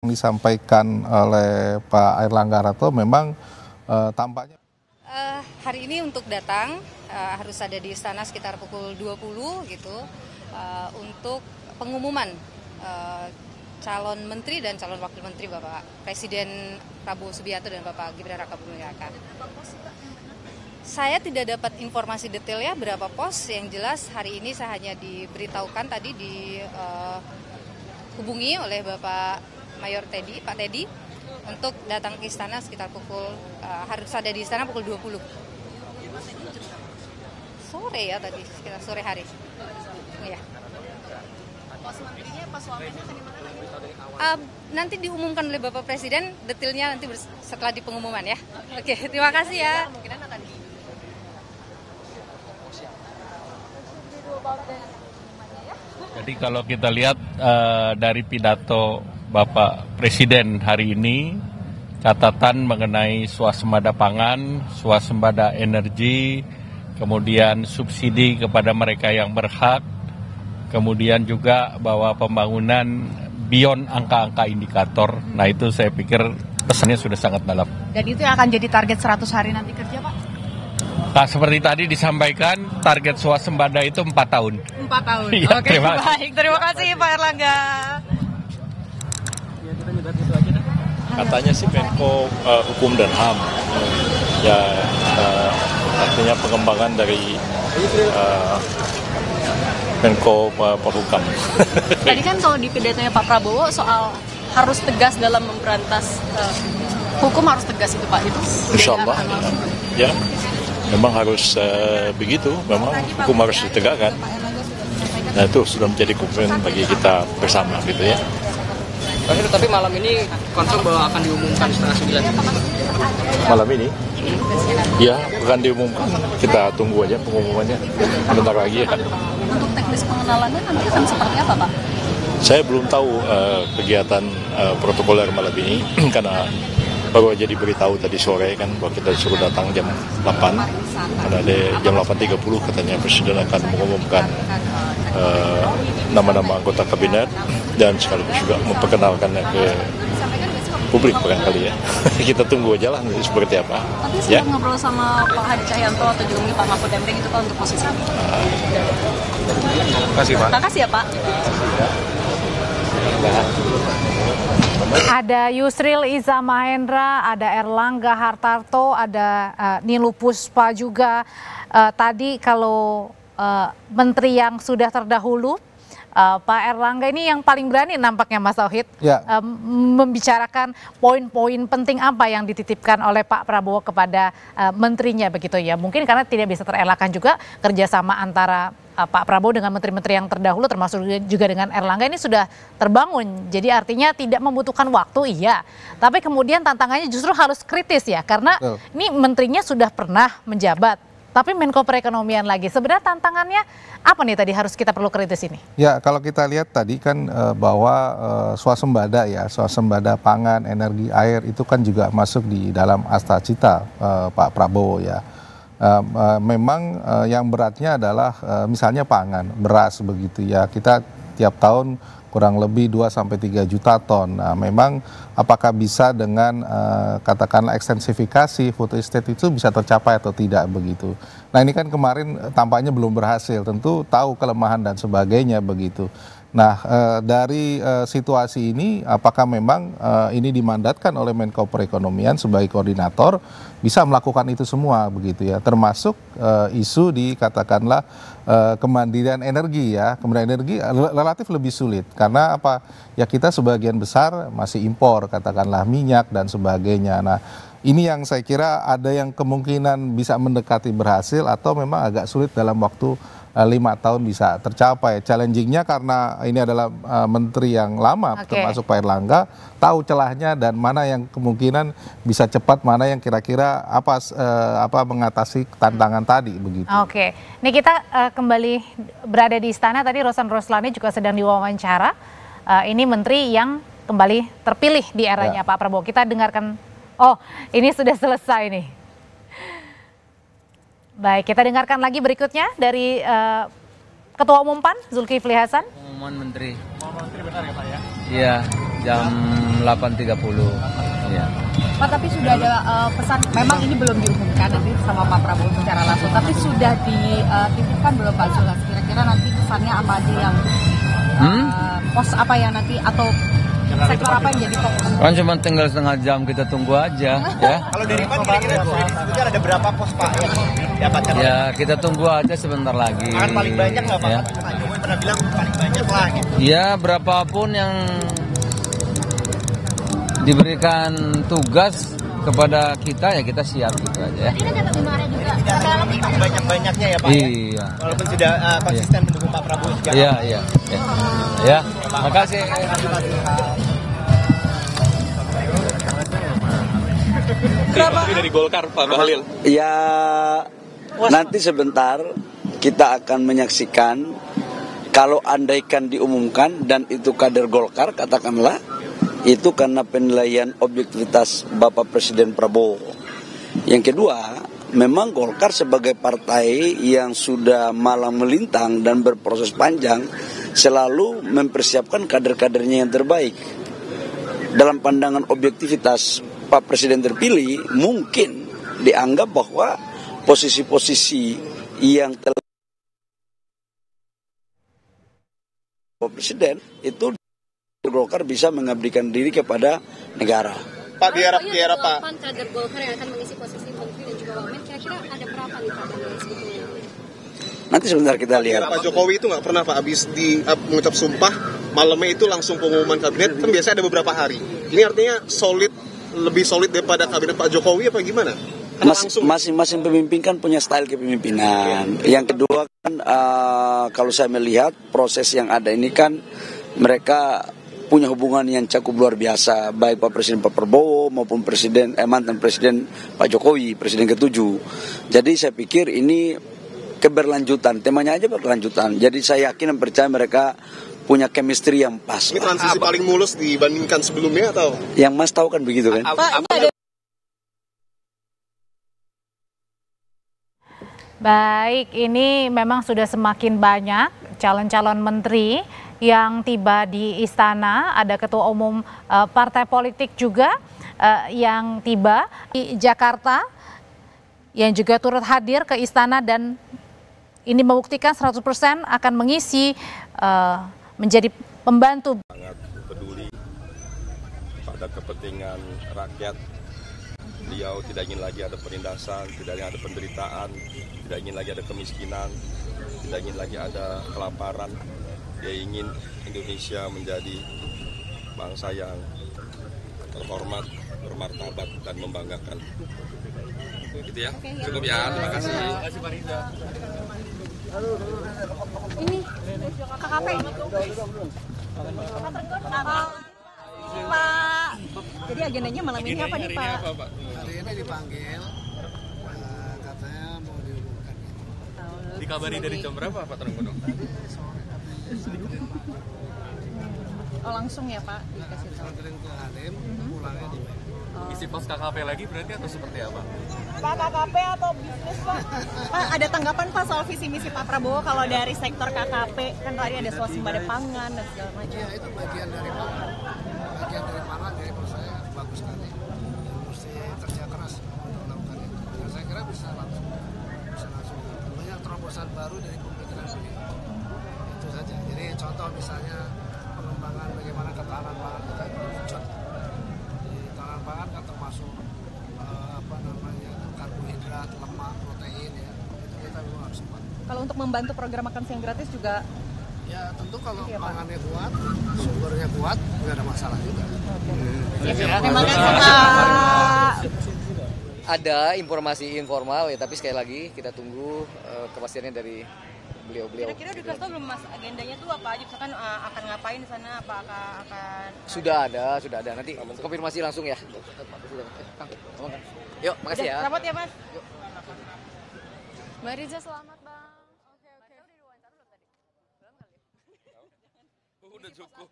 Disampaikan oleh Pak Airlangga Hartarto memang tampaknya hari ini untuk datang harus ada di istana sekitar pukul 20 gitu untuk pengumuman calon menteri dan calon wakil menteri Bapak Presiden Prabowo Subianto dan Bapak Gibran Rakabuming Raka. Saya tidak dapat informasi detail ya berapa pos, yang jelas hari ini saya hanya diberitahukan tadi dihubungi oleh Bapak Mayor Teddy, Pak Teddy, untuk datang ke istana sekitar harus ada di istana pukul 20. Sore ya tadi, sekitar sore hari. Ya. Nanti diumumkan oleh Bapak Presiden, detailnya nanti setelah di pengumuman ya. Oke, terima kasih ya. Jadi kalau kita lihat dari pidato Bapak Presiden hari ini, catatan mengenai swasembada pangan, swasembada energi, kemudian subsidi kepada mereka yang berhak, kemudian juga bahwa pembangunan beyond angka-angka indikator. Nah itu saya pikir pesannya sudah sangat dalam. Dan itu yang akan jadi target 100 hari nanti kerja, Pak? Nah, seperti tadi disampaikan, target swasembada itu 4 tahun. 4 tahun, ya, oke, baik. Terima kasih Pak Airlangga. Katanya sih Menko Hukum dan HAM, artinya pengembangan dari Menko Polhukam. Tadi kan kalau di pidatonya Pak Prabowo soal harus tegas dalam memberantas hukum, harus tegas itu Pak, itu Insya Allah, ya, memang harus begitu, memang hukum harus ditegakkan. Nah itu sudah menjadi komitmen bagi kita bersama gitu ya. Tapi malam ini confirm bahwa akan diumumkan setengah 9. Malam ini? Ya, akan diumumkan. Kita tunggu aja pengumumannya. Bentar lagi ya. Untuk teknis pengenalannya nanti akan seperti apa Pak? Saya belum tahu kegiatan protokoler malam ini karena baru aja diberitahu tadi sore kan bahwa kita disuruh datang jam 8 karena ada jam 8.30 katanya Presiden akan mengumumkan nama-nama anggota kabinet dan sekaligus juga memperkenalkannya ke publik barangkali ya. Kita tunggu aja lah nanti seperti apa. Tapi sempat ngobrol sama Pak Hadi Cahyanto atau juga Pak Mahfud MD gitu Pak untuk posisi ini. Terima kasih Pak. Terima kasih ya Pak. Ada Yusril Iza Mahendra, ada Airlangga Hartarto, ada Nilu Puspa juga. Tadi kalau menteri yang sudah terdahulu, Pak Airlangga ini yang paling berani nampaknya Mas Tauhid ya, membicarakan poin-poin penting apa yang dititipkan oleh Pak Prabowo kepada menterinya begitu ya. Mungkin karena tidak bisa terelakkan juga kerjasama antara Pak Prabowo dengan menteri-menteri yang terdahulu termasuk juga dengan Airlangga ini sudah terbangun. Jadi artinya tidak membutuhkan waktu iya. Tapi kemudian tantangannya justru harus kritis ya, karena ini menterinya sudah pernah menjabat. Tapi Menko Perekonomian lagi. Sebenarnya tantangannya apa nih tadi harus kita perlu kritis ini? Ya kalau kita lihat tadi kan bahwa swasembada pangan, energi, air itu kan juga masuk di dalam Astacita Pak Prabowo ya. Memang yang beratnya adalah misalnya pangan, beras begitu ya. Kita tiap tahun kurang lebih 2-3 juta ton. Nah, memang apakah bisa dengan katakanlah ekstensifikasi food estate itu bisa tercapai atau tidak begitu. Nah ini kan kemarin tampaknya belum berhasil, tentu tahu kelemahan dan sebagainya begitu. Nah dari situasi ini apakah memang ini dimandatkan oleh Menko Perekonomian sebagai koordinator bisa melakukan itu semua begitu ya, termasuk isu di katakanlah kemandirian energi ya. Kemandirian energi relatif lebih sulit karena apa ya, kita sebagian besar masih impor katakanlah minyak dan sebagainya. Nah ini yang saya kira ada yang kemungkinan bisa mendekati berhasil atau memang agak sulit dalam waktu 5 tahun bisa tercapai. Challengingnya karena ini adalah menteri yang lama, termasuk Pak Airlangga, tahu celahnya dan mana yang kemungkinan bisa cepat, mana yang kira-kira mengatasi tantangan tadi begitu. Oke, ini kita kembali berada di istana. Tadi Rosan Roslani juga sedang diwawancara. Ini menteri yang kembali terpilih di eranya Pak Prabowo. Kita dengarkan. Oh, ini sudah selesai nih. Baik, kita dengarkan lagi berikutnya dari Ketua Umum PAN, Zulkifli Hasan. Pengumuman menteri. Pengumuman menteri benar ya Pak ya? Iya. jam 8.30. Ya. Pak, tapi sudah ada pesan, memang ini belum diumumkan nanti sama Pak Prabowo secara langsung, tapi sudah dititipkan belum Pak Zulhas? Kira-kira nanti pesannya apa aja yang pos apa yang nanti atau sektor apa yang jadi fokus? Kan cuma tinggal setengah jam, kita tunggu aja. Ya. Kalau dari Pan kira-kira sudah disebutkan ada berapa pos Pak yang didapatkan? Ya kita tunggu aja sebentar lagi. Akan paling banyak nggak Pak? Ya. Pak Jokowi pernah bilang paling banyak lah gitu. Ya berapapun yang diberikan tugas kepada kita ya kita siap gitu aja ya. Ini tidak banyak-banyaknya ya Pak. Iya. Ya? Walaupun sudah konsisten mendukung Pak Prabowo sejak Iya, iya. Ya, makasih. Ini dari Golkar Pak Bahlil. Ya nanti sebentar kita akan menyaksikan kalau andaikan diumumkan dan itu kader Golkar katakanlah itu karena penilaian objektivitas Bapak Presiden Prabowo. Yang kedua, memang Golkar sebagai partai yang sudah malang melintang dan berproses panjang selalu mempersiapkan kader-kadernya yang terbaik. Dalam pandangan objektivitas Pak Presiden terpilih, mungkin dianggap bahwa posisi-posisi yang telah Pak Presiden itu Golkar bisa mengabdikan diri kepada negara. Pak di era Pak. Kader Golkar yang akan mengisi posisi menteri dan juga wamen, kira-kira ada berapa nih Pak sebetulnya? Nanti sebentar kita lihat. Pak Jokowi itu nggak pernah Pak habis mengucap sumpah malamnya itu langsung pengumuman kabinet, kan biasanya ada beberapa hari. Ini artinya lebih solid daripada kabinet Pak Jokowi apa gimana? Masing-masing pemimpin kan punya style kepemimpinan. Yang kedua kan kalau saya melihat proses yang ada ini kan mereka punya hubungan yang cukup luar biasa, baik Pak Presiden Pak Prabowo maupun mantan Presiden Pak Jokowi, Presiden ke-7. Jadi saya pikir ini keberlanjutan, temanya aja berkelanjutan. Jadi saya yakin dan percaya mereka punya chemistry yang pas. Ini transisi paling mulus dibandingkan sebelumnya atau? Yang Mas tahu kan begitu kan? Baik, ini memang sudah semakin banyak calon-calon menteri yang tiba di istana. Ada ketua umum partai politik juga yang tiba di Jakarta yang juga turut hadir ke istana dan ini membuktikan 100% akan mengisi menjadi pembantu. Sangat peduli pada kepentingan rakyat. Beliau tidak ingin lagi ada penindasan, tidak ingin ada penderitaan, tidak ingin lagi ada kemiskinan, tidak ingin lagi ada kelaparan. Dia ingin Indonesia menjadi bangsa yang terhormat, bermartabat, dan membanggakan. Gitu ya, cukup ya, terima kasih. Terima kasih Pak Riza. Ini KKP. Pak, jadi agendanya malam ini apa nih Pak? Hari ini dipanggil, katanya mau diumumkan. Dikabari dari jam berapa Pak Trenggono? Oh langsung ya Pak dikasih tahu. Sering ke Halim, pulangnya di Isi pos KKP lagi berarti atau seperti apa? Pak KKP atau bisnis Pak? Pak ada tanggapan Pak soal visi misi Pak Prabowo kalau dari sektor KKP kan tadi ada swasembada pangan dan segala macam. Ya itu bagian dari pangan. Bagian dari pangan jadi menurut saya bagus sekali. Mesti kerja keras untuk melakukan itu. Dan saya kira bisa langsung. Banyak terobosan baru dari pemikiran beliau. Itu saja. Jadi contoh misalnya pengembangan bagaimana ketahanan pangan kita itu wujud. Ketahanan pangan kan termasuk karbohidrat, lemak, protein ya. Itu kita memang harus kuat. Kalau untuk membantu program makan siang gratis juga ya tentu kalau pangannya kuat, sumbernya kuat, nggak ada masalah juga. Terima kasih Pak. Ada informasi informal ya, tapi sekali lagi kita tunggu kepastiannya dari beliau-beliau. Kira-kira udah kasih belum Mas agendanya tuh apa aja? Misalkan akan ngapain di sana? Apa akan? Sudah ada. Nanti konfirmasi langsung ya. Yuk, makasih ya. Selamat ya Mas. Mbak Riza selamat Bang. Oke. Udah diwawancara belum tadi? Belum kali. Udah cukup.